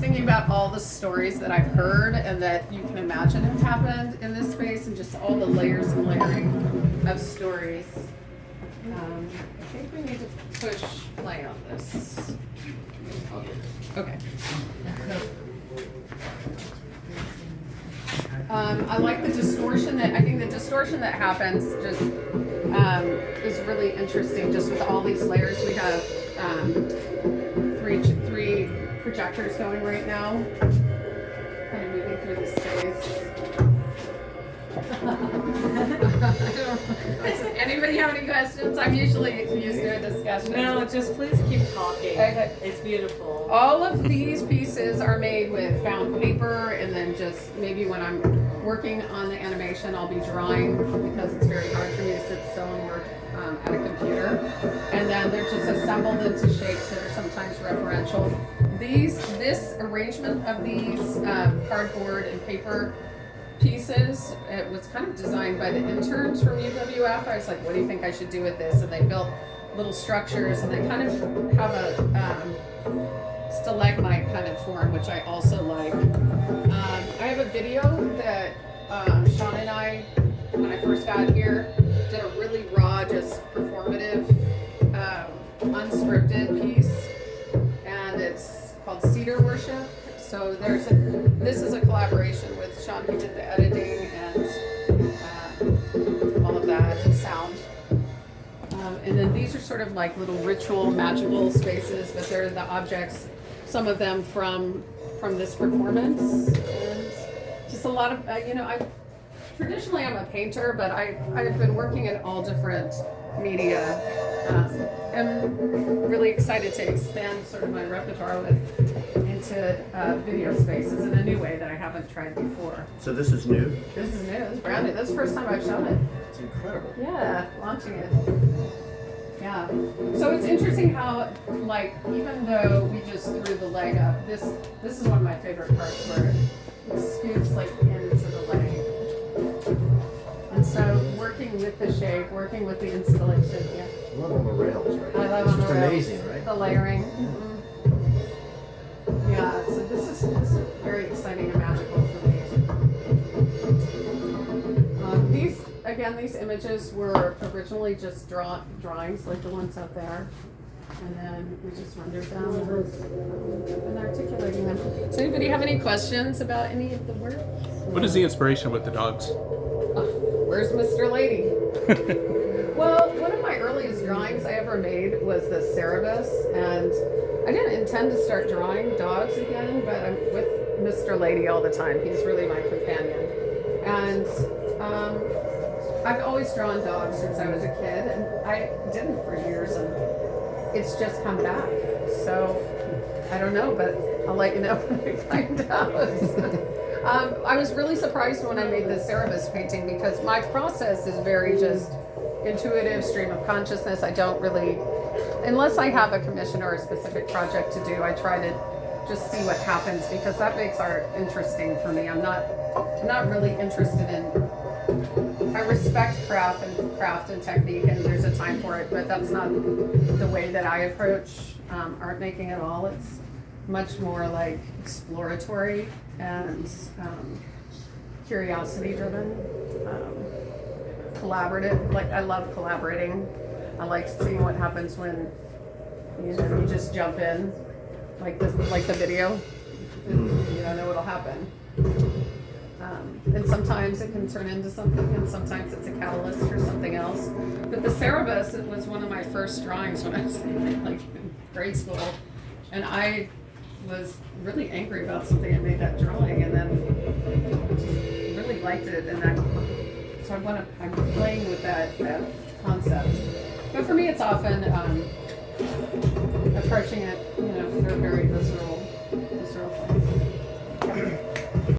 thinking about all the stories that I've heard and that you can imagine have happened in this space, and just all the layers and layering of stories. I think we need to push play on this. Okay. I like the distortion I think the distortion that happens just is really interesting, just with all these layers. We have three projectors going right now, kind of moving through the space. Anybody have any questions? I'm usually used to a discussion. No, just please keep talking. Okay. It's beautiful. All of these pieces are made with found paper, and then just maybe when I'm working on the animation, I'll be drawing because it's very hard for me to sit still and work at a computer. And then they're just assembled into shapes that are sometimes referential. This arrangement of these cardboard and paper pieces, it was kind of designed by the interns from UWF. I was like, what do you think I should do with this? And they built little structures, and they kind of have a stalagmite kind of form, which I also like. I have a video that Sean and I, when I first got here, did a really raw, just performative, unscripted piece, and it's called Cedar Worship. So this is a collaboration with Sean, who did the editing and all of that, and sound. And then these are sort of like little ritual, magical spaces, but they're the objects, some of them from this performance. And just a lot of, traditionally I'm a painter, but I've been working in all different media. I'm really excited to expand sort of my repertoire into video spaces in a new way that I haven't tried before. So this is new? This is new, this is brand new. This is the first time I've shown it. It's incredible. Yeah, launching it. Yeah. So it's interesting how, like, even though we just threw the leg up, this is one of my favorite parts, where it scoots like into the leg. And so working with the shape, working with the installation, yeah. I love on the rails, right? I love it's on the just rails. amazing, right? The layering. Mm-hmm. Yeah, so this is very exciting and magical for me. These images were originally just drawings like the ones out there, and then we just rendered them and articulating them. Does anybody have any questions about any of the work? What is the inspiration with the dogs? Where's Mr. Lady? Well, one of my earliest drawings I ever made was the Cerebus, and I didn't intend to start drawing dogs again, but I'm with Mr. Lady all the time. He's really my companion. And I've always drawn dogs since I was a kid, and I didn't for years, and it's just come back. So I don't know, but I'll let you know when I find out. I was really surprised when I made the Cerebus painting, because my process is very just intuitive, stream of consciousness. I don't really, unless I have a commission or a specific project to do, I try to just see what happens, because that makes art interesting for me. I'm not really interested in, I respect craft and technique, and there's a time for it, but that's not the way that I approach art making at all. It's much more like exploratory and curiosity driven, collaborative. Like, I love collaborating. I like seeing what happens when you just jump in, like the video. You don't know what'll happen. And sometimes it can turn into something, and sometimes it's a catalyst for something else. But the Cerebus, it was one of my first drawings when I was in grade school, and I was really angry about something. I made that drawing, and then just really liked it, and so I'm playing with that concept. But for me, it's often approaching it, through a very visceral place.